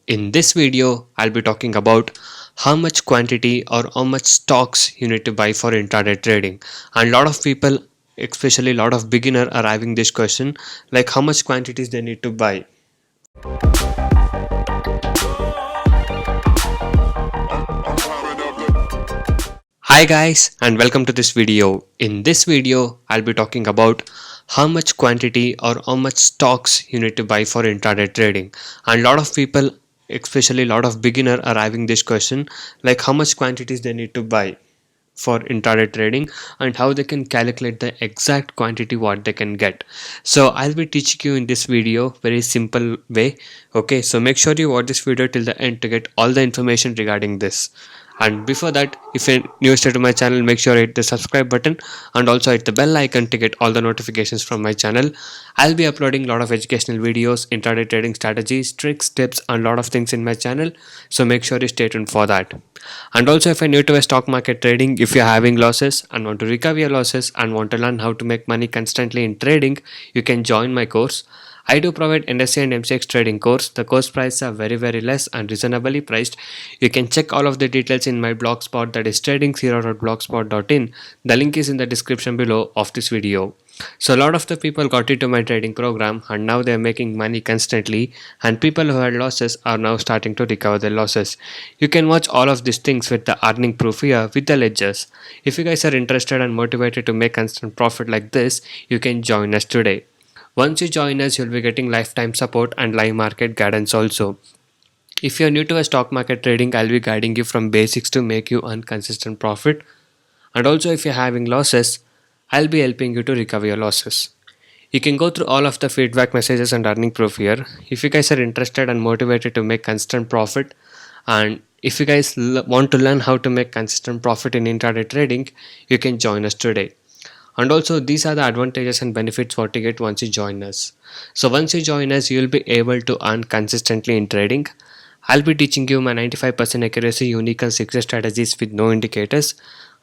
In this video, I'll be talking about how much quantity or how much stocks you need to buy for intraday trading. And a lot of people, especially a lot of beginner, are having this question like how much quantities they need to buy. Hi guys and welcome to this video. In this video, I'll be talking about how much quantity or how much stocks you need to buy for intraday trading. And a lot of people, especially a lot of beginner, are having this question like how much quantities they need to buy for intraday trading and how they can calculate the exact quantity what they can get. So I'll be teaching you in this video very simple way. Okay, so make sure you watch this video till the end to get all the information regarding this. And before that, if you're new to my channel, make sure you hit the subscribe button and also hit the bell icon to get all the notifications from my channel. I'll be uploading a lot of educational videos, intraday trading strategies, tricks, tips and a lot of things in my channel. So make sure you stay tuned for that. And also if you're new to a stock market trading, if you're having losses and want to recover your losses and want to learn how to make money constantly in trading, you can join my course. I do provide NSE and MCX trading course. The course prices are very less and reasonably priced. You can check all of the details in my blogspot, that is tradingzero.blogspot.in. The link is in the description below of this video. So a lot of the people got into my trading program and now they are making money constantly, and people who had losses are now starting to recover their losses. You can watch all of these things with the earning proof here with the ledgers. If you guys are interested and motivated to make constant profit like this, you can join us today. Once you join us, you'll be getting lifetime support and live market guidance also. If you're new to a stock market trading, I'll be guiding you from basics to make you earn consistent profit. And also if you're having losses, I'll be helping you to recover your losses. You can go through all of the feedback messages and earning proof here. If you guys are interested and motivated to make consistent profit, and if you guys want to learn how to make consistent profit in intraday trading, you can join us today. And also these are the advantages and benefits FortiGate once you join us. So once you join us, you will be able to earn consistently in trading. I'll be teaching you my 95% accuracy unique and secret strategies with no indicators.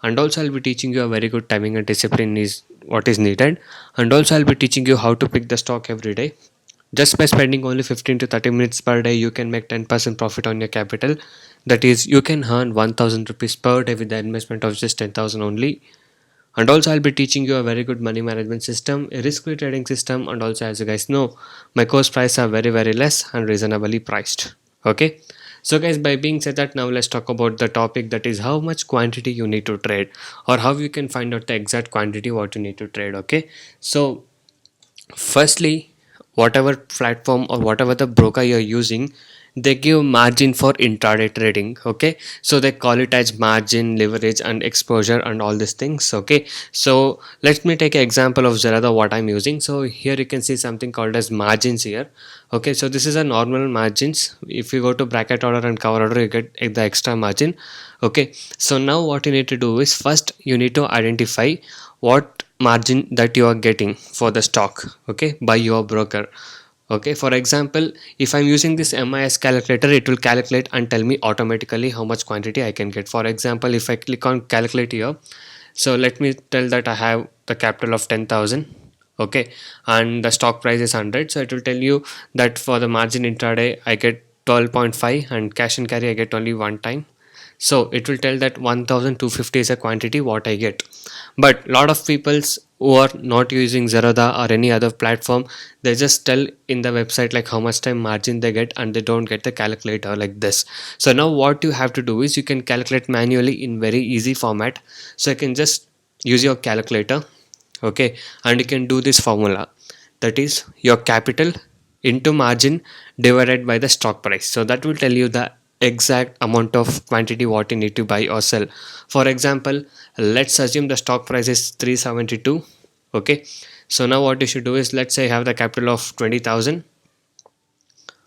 And also I'll be teaching you a very good timing and discipline is what is needed. And also I'll be teaching you how to pick the stock every day. Just by spending only 15 to 30 minutes per day, you can make 10% profit on your capital. That is, you can earn 1000 rupees per day with the investment of just 10,000 only. And also I'll be teaching you a very good money management system, a risk-free trading system, and also as you guys know, my course prices are very less and reasonably priced. Okay, so guys, by being said that, now let's talk about the topic, that is how much quantity you need to trade or how you can find out the exact quantity what you need to trade. Okay, so firstly, whatever platform or whatever the broker you're using, they give margin for intraday trading. Okay, so they call it as margin, leverage and exposure and all these things. Okay, so let me take an example of Zerada what I'm using. So here you can see something called as margins here. Okay, so this is a normal margins. If you go to bracket order and cover order, you get the extra margin. Okay, so now what you need to do is, first you need to identify what margin that you are getting for the stock, okay, by your broker. Okay, for example, if I'm using this MIS calculator, it will calculate and tell me automatically how much quantity I can get. For example, if I click on calculate here, so let me tell that I have the capital of 10,000. Okay, and the stock price is 100, so it will tell you that for the margin intraday I get 12.5 and cash and carry I get only one time. So it will tell that 1250 is a quantity what I get. But lot of peoples who are not using Zerodha or any other platform, they just tell in the website like how much time margin they get and they don't get the calculator like this. So now what you have to do is, you can calculate manually in very easy format. So you can just use your calculator, okay, and you can do this formula, that is your capital into margin divided by the stock price. So that will tell you the exact amount of quantity what you need to buy or sell. For example, let's assume the stock price is 372. Okay, so now what you should do is, let's say you have the capital of 20,000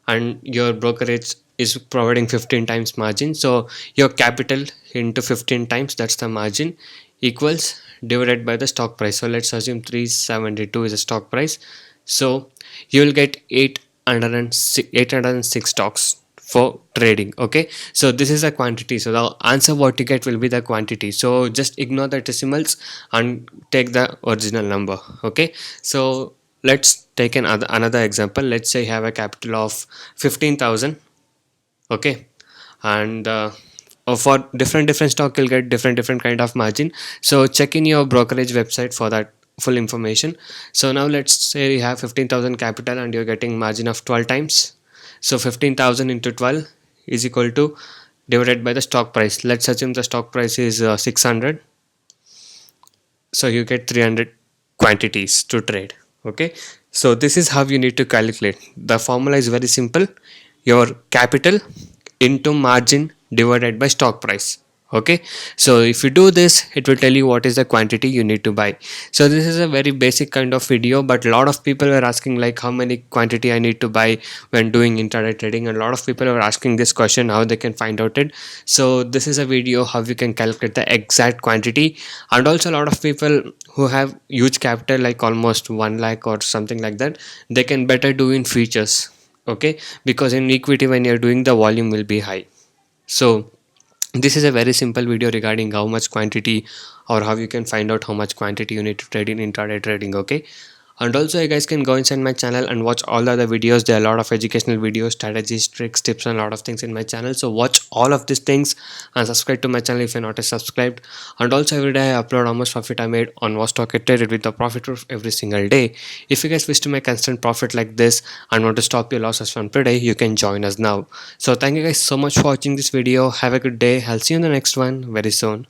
and your brokerage is providing 15 times margin. So your capital into 15 times, that's the margin, equals divided by the stock price. So let's assume 372 is a stock price. So you will get 806 stocks for trading. Okay, so this is a quantity. So the answer what you get will be the quantity. So just ignore the decimals and take the original number. Okay, so let's take another example. Let's say you have a capital of 15,000 Okay. And for different stock you'll get different kind of margin. So check in your brokerage website for that full information. So now let's say you have 15,000 capital and you're getting margin of 12 times. So 15,000 into 12 is equal to divided by the stock price. Let's assume the stock price is 600. So you get 300 quantities to trade. Okay. So this is how you need to calculate. The formula is very simple. Your capital into margin divided by stock price. Okay. So if you do this, it will tell you what is the quantity you need to buy. So this is a very basic kind of video, but a lot of people are asking like how many quantity I need to buy when doing intraday trading, and a lot of people are asking this question how they can find out it. So this is a video how you can calculate the exact quantity. And also a lot of people who have huge capital like almost 1 lakh or something like that, they can better do in futures. Okay. Because in equity when you're doing, the volume will be high. So this is a very simple video regarding how much quantity or how you can find out how much quantity you need to trade in intraday trading. Okay. And also you guys can go inside my channel and watch all the other videos. There are a lot of educational videos, strategies, tricks, tips, and a lot of things in my channel. So watch all of these things and subscribe to my channel if you're not subscribed. And also every day I upload how much profit I made on what stock I traded with the profit proof every single day. If you guys wish to make constant profit like this and want to stop your losses from today, you can join us now. So thank you guys so much for watching this video. Have a good day. I'll see you in the next one very soon.